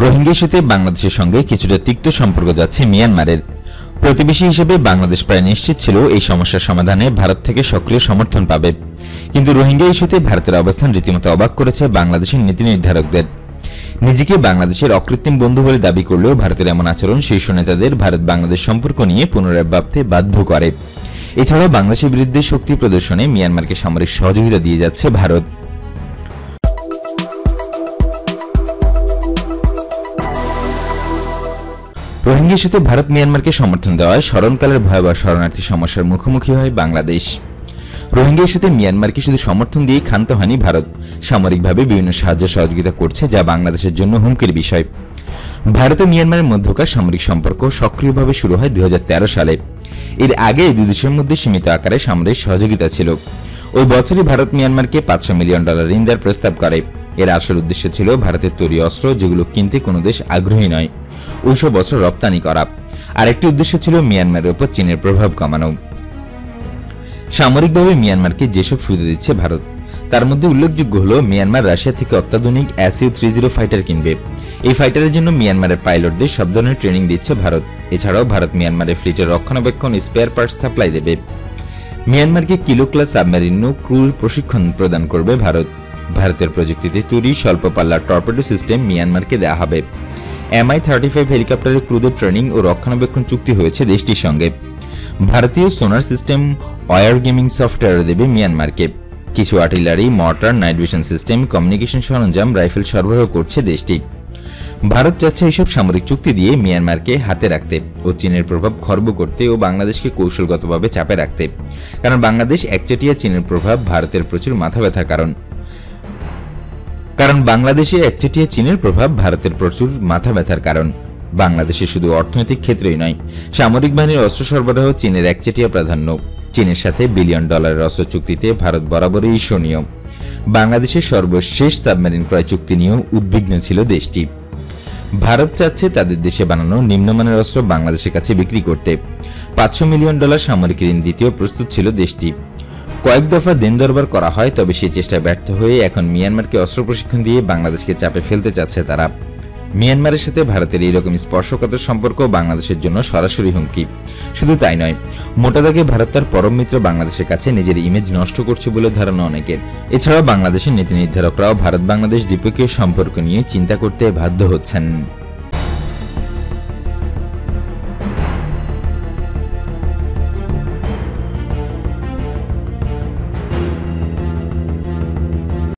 রোহিঙ্গা ইস্যুতে বাংলাদেশের সঙ্গে কিছুটা তিক্ত সম্পর্ক যাচ্ছে মিয়ানমারের। প্রতিবেশী হিসেবে বাংলাদেশ প্রায় নিশ্চিত ছিল এই সমস্যার সমাধানে ভারত থেকে সক্রিয় সমর্থন পাবে, কিন্তু রোহিঙ্গা ইস্যুতে ভারতের অবস্থান রীতিমতো অবাক করেছে বাংলাদেশের নীতি নির্ধারকদের। নিজেকে বাংলাদেশের অকৃত্রিম বন্ধু বলে দাবি করলেও ভারতের এমন আচরণ শীর্ষ নেতাদের ভারত বাংলাদেশ সম্পর্ক নিয়ে পুনরায় ভাবতে বাধ্য করে। এছাড়াও বাংলাদেশের বিরুদ্ধে শক্তি প্রদর্শনে মিয়ানমারকে সামরিক সহযোগিতা দিয়ে যাচ্ছে ভারত। রোহিঙ্গা ইস্যুতে ভারত মিয়ানমারকে সমর্থন দেওয়ায় স্মরণকালের ভয়াবহ শরণার্থী সমস্যার মুখোমুখি হয় বাংলাদেশ। রোহিঙ্গা ইস্যুতে মিয়ানমারকে শুধু সমর্থন দিয়ে ক্ষান্ত হয়নি ভারত, সামরিকভাবে বিভিন্ন সাহায্য সহযোগিতা করছে, যা বাংলাদেশের জন্য হুমকির বিষয়। ভারত ও মিয়ানমারের মধ্যকার সামরিক সম্পর্ক সক্রিয়ভাবে শুরু হয় 2013 সালে। এর আগে দুই দেশের মধ্যে সীমিত আকারে সামরিক সহযোগিতা ছিল। ওই বছরই ভারত মিয়ানমারকে $500 মিলিয়ন ঋণ দেওয়ার প্রস্তাব করে। এর আসল উদ্দেশ্য ছিল ভারতের তৈরি অস্ত্র, যেগুলো কিনতে কোনো দেশ আগ্রহী নয়, ওইসব অস্ত্র রপ্তানি করা। আরেকটি উদ্দেশ্য ছিল মিয়ানমারের উপর চীনের প্রভাব কমানো। সামরিকভাবে মিয়ানমারকে যেসব সুবিধা দিচ্ছে ভারত, তার মধ্যে উল্লেখযোগ্য হল মিয়ানমার রাশিয়া থেকে অত্যাধুনিক Su-30 ফাইটার কিনবে। এই ফাইটারের জন্য মিয়ানমারের পাইলটদের সব ধরনের ট্রেনিং দিচ্ছে ভারত। এছাড়াও ভারত মিয়ানমারের ফ্লিটের রক্ষণাবেক্ষণ, স্পেয়ার পার্টস সাপ্লাই দেবে। মিয়ানমারকে কিলো ক্লাস সাবমেরিন ও ক্রুর প্রশিক্ষণ প্রদান করবে ভারত। ভারতের প্রযুক্তিতে তৈরি স্বল্প পাল্লার টর্পেডো সিস্টেম মিয়ানমারকে দেওয়া হবে। Mi-35 হেলিকপ্টারের ক্রুদের ট্রেনিং ও রক্ষণাবেক্ষণ চুক্তি হয়েছে দেশটির সঙ্গে। ভারতীয় সোনার সিস্টেম, ওয়্যার গেমিং সফটওয়্যার দেবে মিয়ানমারকে। কিছু artillery, mortar, night vision system, communication সরঞ্জাম, রাইফেল সরবরাহ করছে দেশটি। ভারত চাচ্ছে এইসব সামরিক চুক্তি দিয়ে মিয়ানমারকে হাতে রাখতে ও চীনের প্রভাব খর্ব করতে ও বাংলাদেশকে কৌশলগতভাবে চাপে রাখতে। কারণ বাংলাদেশ একচেটিয়া চীনের প্রভাব ভারতের প্রচুর মাথা ব্যথার কারণ। বাংলাদেশে একচেটিয়া চীনের প্রভাব ভারতের প্রচুর মাথা ব্যথার কারণ। বাংলাদেশে শুধু অর্থনৈতিক ক্ষেত্রেই নয়, সামরিক বাহিনীর অস্ত্র সরবরাহ চীনের একচেটিয়া প্রাধান্য। চীনের সাথে $1 বিলিয়ন অস্ত্র চুক্তিতে ভারত বরাবরই ঈর্ষণীয়। বাংলাদেশের সর্বশেষ সাবমেরিন ক্রয় চুক্তি নিয়েও উদ্বিগ্ন ছিল দেশটি। ভারত চাচ্ছে তাদের দেশে বানানো নিম্নমানের অস্ত্র বাংলাদেশের কাছে বিক্রি করতে। $500 মিলিয়ন সামরিক ঋণ দিতেও প্রস্তুত ছিল দেশটি। কয়েক দফা দিন দরবার করা হয়, তবে সেই চেষ্টায় ব্যর্থ হয়ে এখন মিয়ানমারকে অস্ত্র প্রশিক্ষণ দিয়ে বাংলাদেশকে চাপে ফেলতে চাচ্ছে তারা। মিয়ানমারের সাথে ভারতের এইরকম স্পর্শকাতর সম্পর্ক বাংলাদেশের জন্য সরাসরি হুমকি। শুধু তাই নয়, মোটা দাগে ভারত তার পরম মিত্র বাংলাদেশের কাছে নিজের ইমেজ নষ্ট করছে বলে ধারণা অনেকের। এছাড়াও বাংলাদেশের নীতি নির্ধারকরাও ভারত বাংলাদেশ দ্বিপক্ষীয় সম্পর্ক নিয়ে চিন্তা করতে বাধ্য হচ্ছেন।